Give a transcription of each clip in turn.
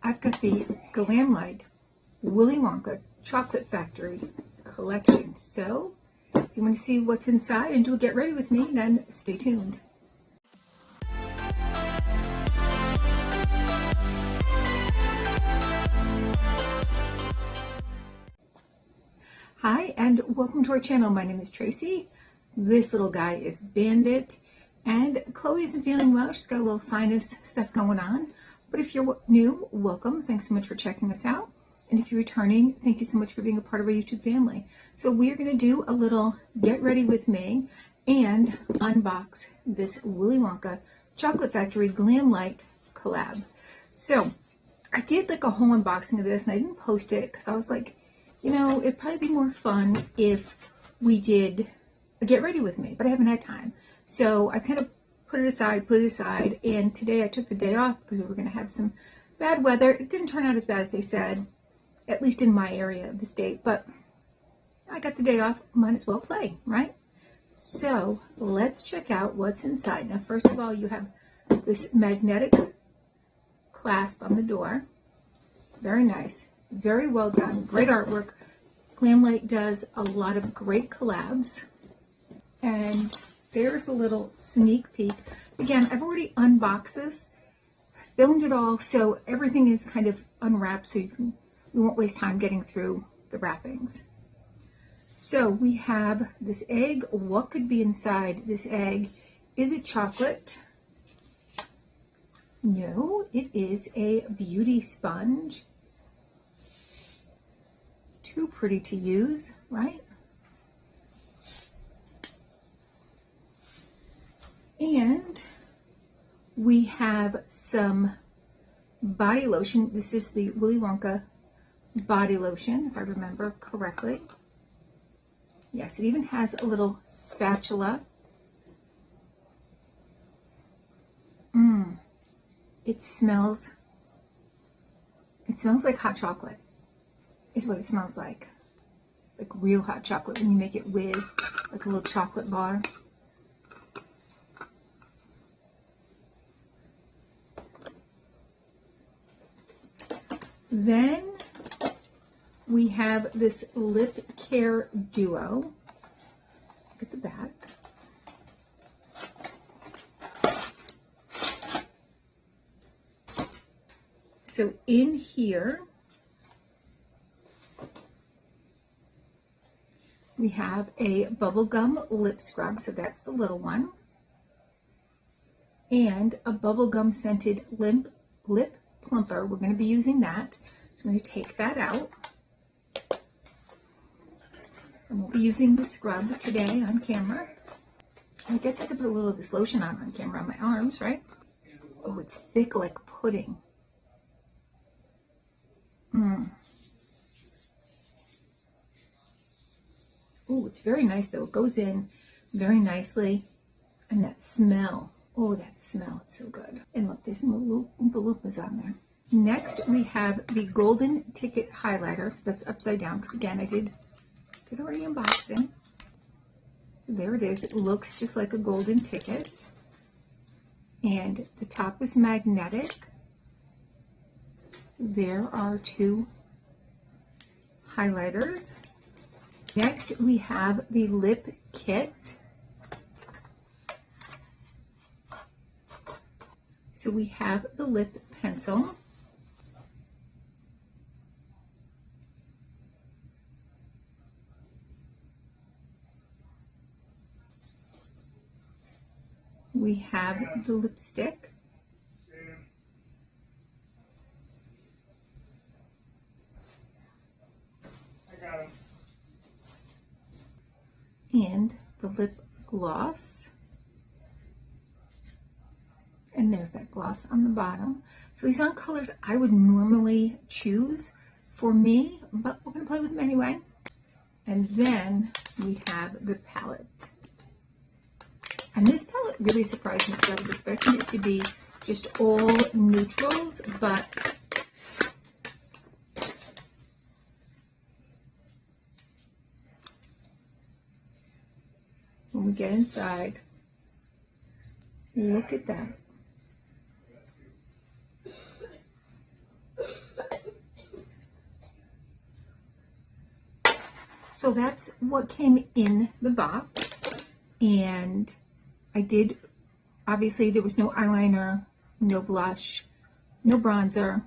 I've got the Glamlite Willy Wonka Chocolate Factory collection. So if you want to see what's inside and do a get ready with me, then stay tuned. Hi and welcome to our channel. My name is Tracy. This little guy is Bandit, and Chloe isn't feeling well. She's got a little sinus stuff going on. But if you're new, welcome. Thanks so much for checking us out. And if you're returning, thank you so much for being a part of our YouTube family. So we're going to do a little get ready with me and unbox this Willy Wonka Chocolate Factory Glamlite collab. So I did like a whole unboxing of this and I didn't post it because I was like, you know, it'd probably be more fun if we did a get ready with me, but I haven't had time. So I kind of put it aside, and today I took the day off because we were going to have some bad weather. It didn't turn out as bad as they said, at least in my area of the state, but I got the day off, might as well play, right? So let's check out what's inside. Now, first of all, you have this magnetic clasp on the door. Very nice. Very well done. Great artwork. Glamlite does a lot of great collabs. And there's a little sneak peek. Again, I've already unboxed this, filmed it all, so everything is kind of unwrapped so we won't waste time getting through the wrappings. So we have this egg. What could be inside this egg? Is it chocolate? No, it is a beauty sponge. Too pretty to use, right? And we have some body lotion. This is the Willy Wonka body lotion, if I remember correctly. Yes, it even has a little spatula. It smells like hot chocolate. Is what it smells like real hot chocolate when you make it with like a little chocolate bar. Then we have this lip care duo. Look at the back. So in here we have a bubblegum lip scrub, so that's the little one, and a bubblegum scented lip plumper. We're going to be using that, so I'm going to take that out. And we'll be using the scrub today on camera. I guess I could put a little of this lotion on camera on my arms, right? Oh, it's thick like pudding. Oh, it's very nice though. It goes in very nicely. And that smell. Oh, that smell. It's so good. And look, there's some Oompa Loompas on there. Next, we have the Golden Ticket highlighter. So that's upside down because again, I did already unboxing. So there it is. It looks just like a golden ticket. And the top is magnetic. So there are two highlighters. Next, we have the lip kit. So we have the lip pencil. We have the lipstick. And the lip gloss. And there's that gloss on the bottom. So these aren't colors I would normally choose for me, but we're going to play with them anyway. And then we have the palette. And this palette really surprised me because I was expecting it to be just all neutrals, but when we get inside, look at that. So that's what came in the box. And I did, obviously there was no eyeliner, no blush, no bronzer.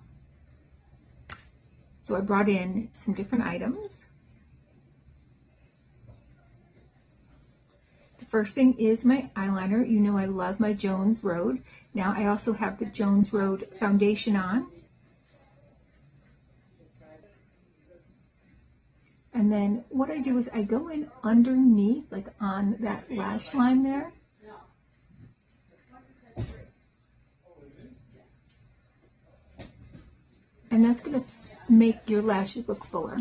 So I brought in some different items. The first thing is my eyeliner. You know I love my Jones Road. Now I also have the Jones Road foundation on. And then what I do is I go in underneath, like on that lash line there. And that's going to make your lashes look fuller.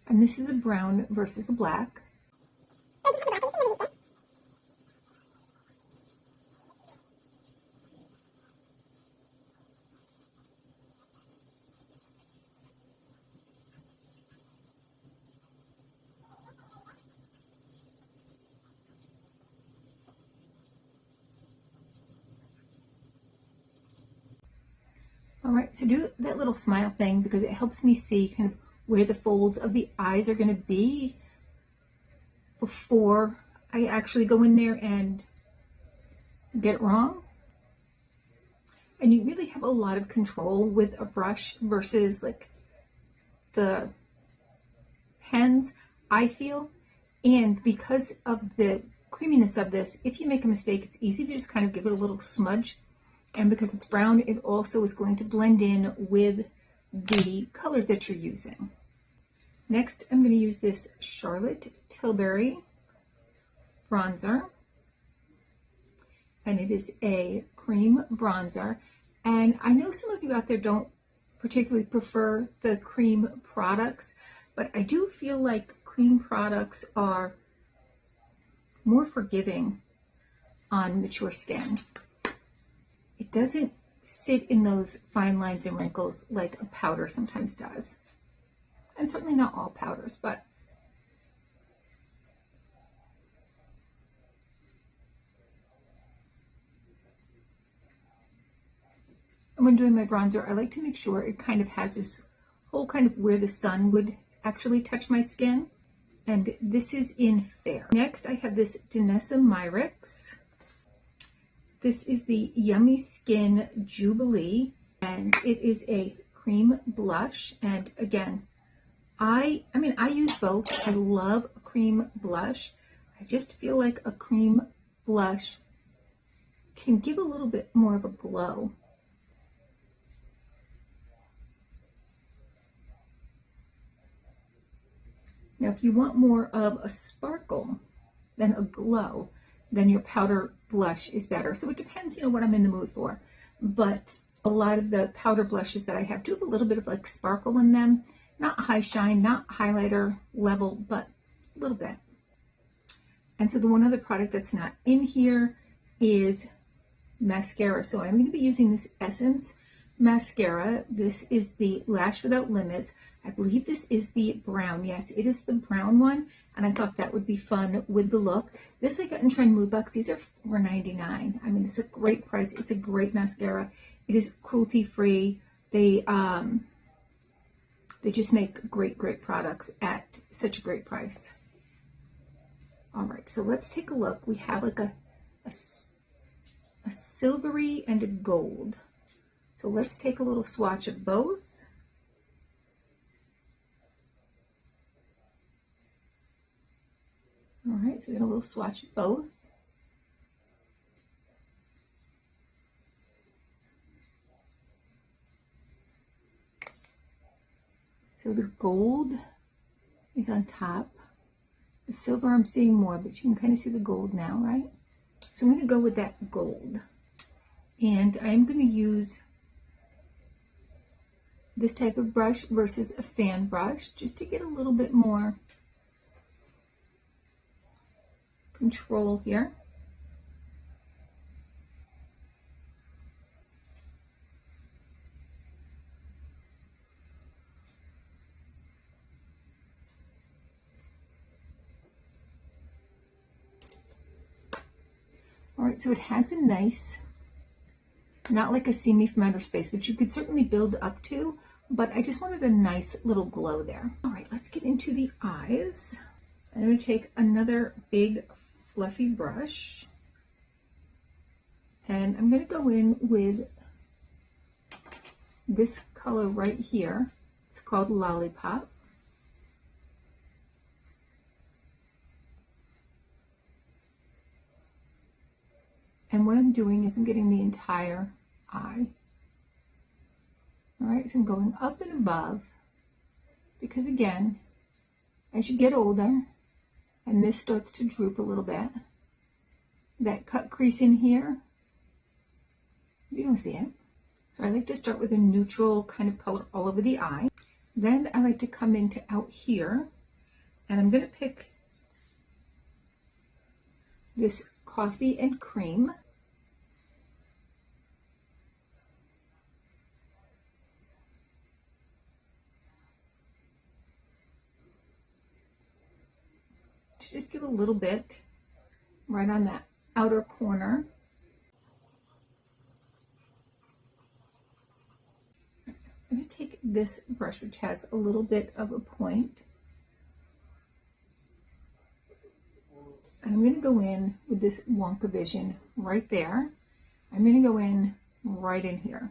And this is a brown versus a black. All right, so do that little smile thing because it helps me see kind of where the folds of the eyes are going to be before I actually go in there and get it wrong. And you really have a lot of control with a brush versus like the pens, I feel. And because of the creaminess of this, if you make a mistake, it's easy to just kind of give it a little smudge. And because it's brown, it also is going to blend in with the colors that you're using. Next, I'm going to use this Charlotte Tilbury bronzer. And it is a cream bronzer. And I know some of you out there don't particularly prefer the cream products, but I do feel like cream products are more forgiving on mature skin. It doesn't sit in those fine lines and wrinkles like a powder sometimes does. And certainly not all powders, but when doing my bronzer, I like to make sure it kind of has this whole kind of where the sun would actually touch my skin. And this is in Fair. Next, I have this Danessa Myricks. This is the Yummy Skin Jubilee, and it is a cream blush. And again, I mean, I use both. I love a cream blush. I just feel like a cream blush can give a little bit more of a glow. Now, if you want more of a sparkle than a glow, then your powder blush is better. So it depends, what I'm in the mood for. But a lot of the powder blushes that I have do have a little bit of like sparkle in them. Not high shine, not highlighter level, but a little bit. And so the one other product that's not in here is mascara. So I'm going to be using this Essence mascara. This is the Lash Without Limits. I believe this is the brown. Yes, it is the brown one. And I thought that would be fun with the look. This I got in Trend Mood Box. These are $4.99. I mean, it's a great price. It's a great mascara. It is cruelty free. They just make great products at such a great price. All right, so let's take a look. We have like a silvery and a gold. So let's take a little swatch of both. All right, so we got a little swatch of both. So the gold is on top. The silver I'm seeing more, but you can kind of see the gold now, right? So I'm going to go with that gold. And I'm going to use this type of brush versus a fan brush just to get a little bit more control here. All right, so it has a nice, not like a See Me from Outer Space, which you could certainly build up to, but I just wanted a nice little glow there. All right, let's get into the eyes. I'm going to take another big fluffy brush, and I'm going to go in with this color right here. It's called Lollipop. And what I'm doing is I'm getting the entire eye. All right, so I'm going up and above, because again, as you get older, and this starts to droop a little bit, that cut crease in here, you don't see it. So I like to start with a neutral kind of color all over the eye. Then I like to come into out here, and I'm going to pick this Coffee and Cream. To just give a little bit right on that outer corner. I'm going to take this brush, which has a little bit of a point, and I'm going to go in with this Wonka Vision right there. I'm going to go in right in here.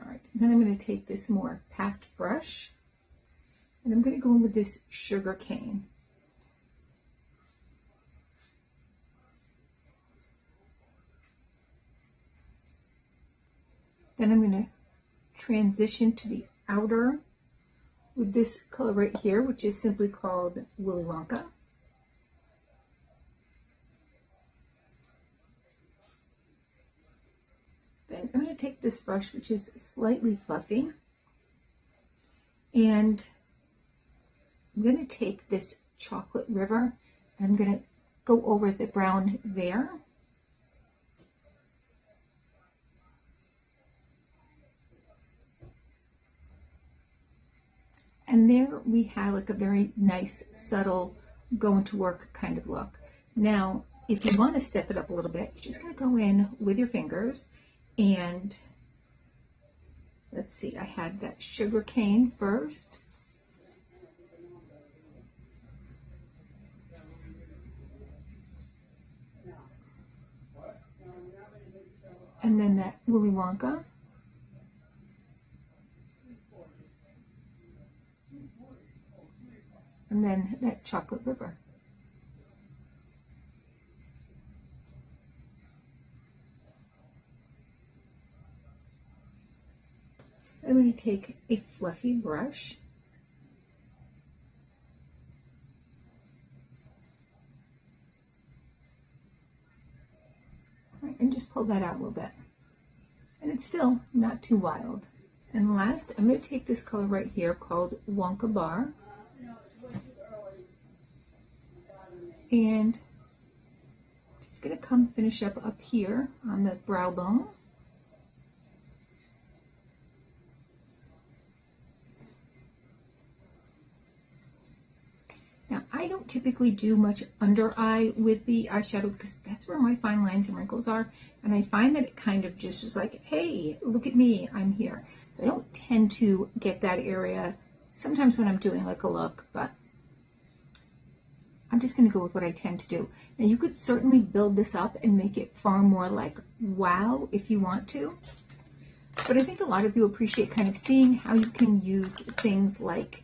All right, then I'm going to take this more packed brush, and I'm going to go in with this Sugar Cane. Then I'm going to transition to the outer with this color right here, which is simply called Willy Wonka. Then I'm going to take this brush, which is slightly fluffy, and I'm going to take this Chocolate River, and I'm going to go over the brown there. And there we have like a very nice, subtle, going to work kind of look. Now, if you want to step it up a little bit, you're just going to go in with your fingers and, let's see, I had that Sugar Cane first. And then that Willy Wonka. And then that Chocolate River. I'm going to take a fluffy brush and just pull that out a little bit. And it's still not too wild. And last, I'm going to take this color right here called Wonka Bar. And just going to come finish up here on the brow bone. Now, I don't typically do much under eye with the eyeshadow because that's where my fine lines and wrinkles are. And I find that it kind of just is like, hey, look at me, I'm here. So I don't tend to get that area sometimes when I'm doing like a look, but I'm just going to go with what I tend to do. Now, you could certainly build this up and make it far more like wow if you want to. But I think a lot of you appreciate kind of seeing how you can use things like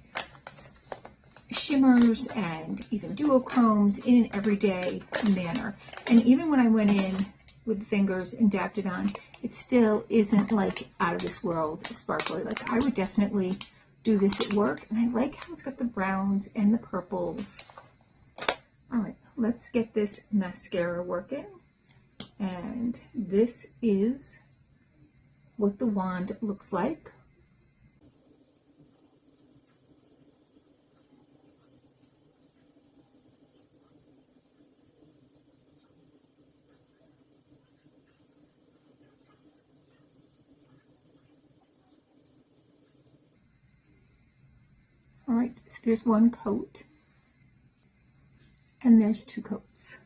shimmers and even duochromes in an everyday manner. And even when I went in with fingers and dabbed it on, it still isn't like out of this world sparkly. Like I would definitely do this at work. And I like how it's got the browns and the purples. All right, let's get this mascara working. And this is what the wand looks like. right, so there's one coat, and there's two coats.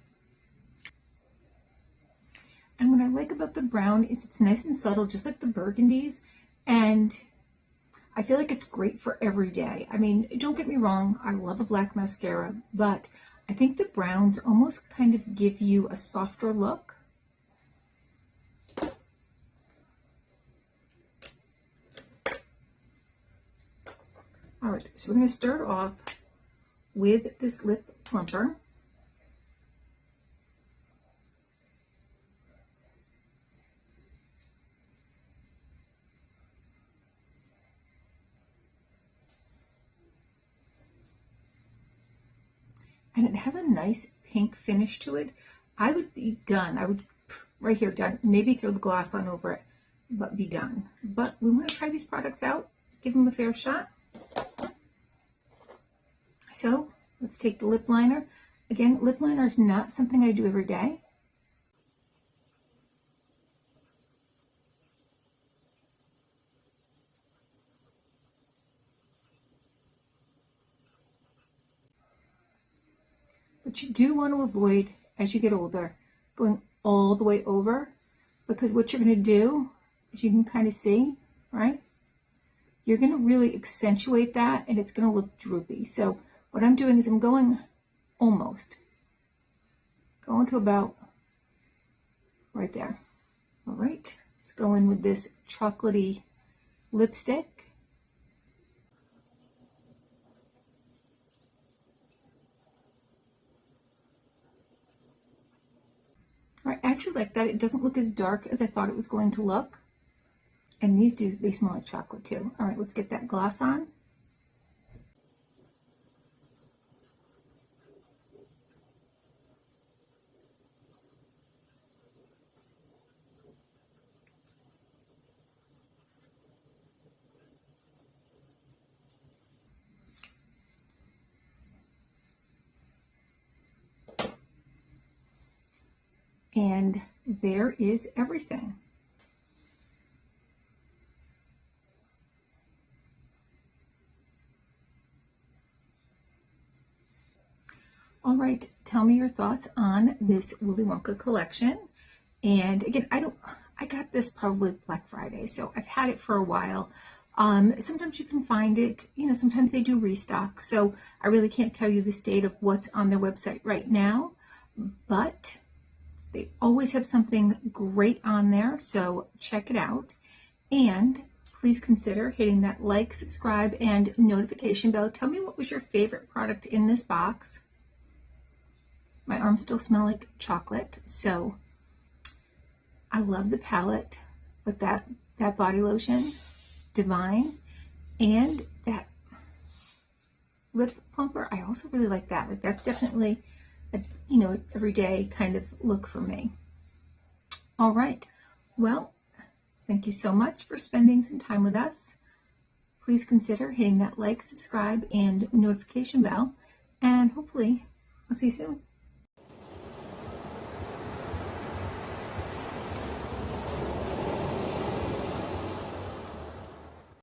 And what I like about the brown is it's nice and subtle, just like the burgundies, and I feel like it's great for every day. I mean, don't get me wrong, I love a black mascara, but I think the browns almost kind of give you a softer look. All right, so we're going to start off with this lip plumper. And it has a nice pink finish to it. I would be done. I would, right here, done. Maybe throw the gloss on over it, but be done. But we want to try these products out, give them a fair shot. So let's take the lip liner. Again, lip liner is not something I do every day. But you do want to avoid, as you get older, going all the way over, because what you're going to do, as you can kind of see, right? You're going to really accentuate that, and it's going to look droopy. So what I'm doing is I'm going almost, going to about right there. All right, let's go in with this chocolatey lipstick. I actually like that. It doesn't look as dark as I thought it was going to look. And these they smell like chocolate too. All right, let's get that gloss on. And there is everything. All right, tell me your thoughts on this Willy Wonka collection. And again, I got this probably Black Friday, so I've had it for a while. Sometimes you can find it, sometimes they do restock. So I really can't tell you the state of what's on their website right now, but they always have something great on there, so check it out. And please consider hitting that like, subscribe, and notification bell. Tell me what was your favorite product in this box. My arms still smell like chocolate, so I love the palette with that body lotion, Divine, and that lip plumper. I also really like that. Like, that's definitely a everyday kind of look for me. All right, well, thank you so much for spending some time with us. Please consider hitting that like, subscribe, and notification bell, and hopefully I'll see you soon.